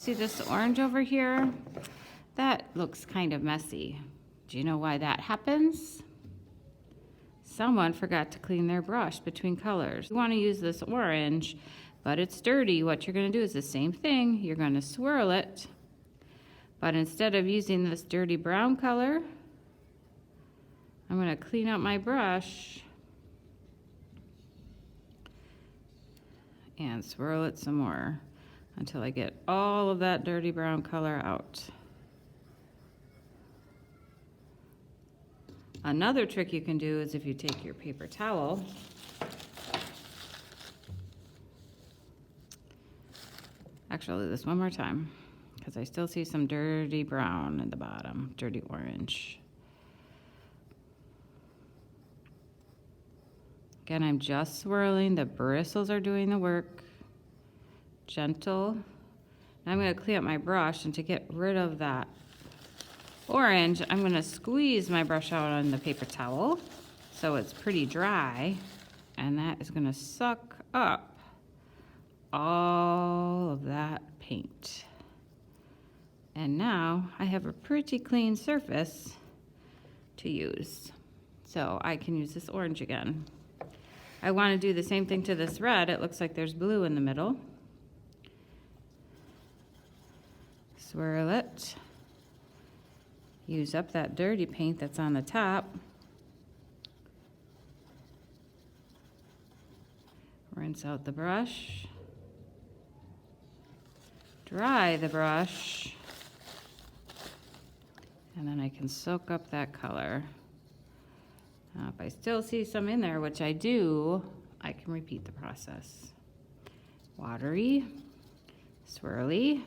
See this orange over here? That looks kind of messy. Do you know why that happens? Someone forgot to clean their brush between colors. You want to use this orange, but it's dirty. What you're going to do is the same thing. You're going to swirl it, but instead of using this dirty brown color, I'm going to clean out my brush and swirl it some more until I get all of that dirty brown color out. Another trick you can do is if you take your paper towel actually, I'll do this one more time because I still see some dirty brown at the bottom, dirty orange. Again, I'm just swirling. The bristles are doing the work. Gentle. Now I'm going to clean up my brush, and to get rid of that orange, I'm going to squeeze my brush out on the paper towel so it's pretty dry, and that is going to suck up all of that paint. And now I have a pretty clean surface to use. So I can use this orange again. I want to do the same thing to this red. It looks like there's blue in the middle. Swirl it. Use up that dirty paint that's on the top. Rinse out the brush. Dry the brush. And then I can soak up that color. Now, if I still see some in there, which I do, I can repeat the process. Watery, swirly.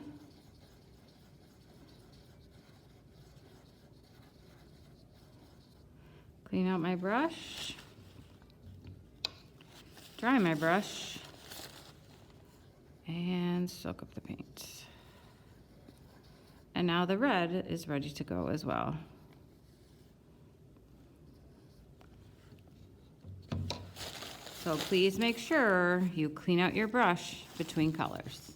Clean out my brush. Dry my brush. And soak up the paint. And now the red is ready to go as well. So please make sure you clean out your brush between colors.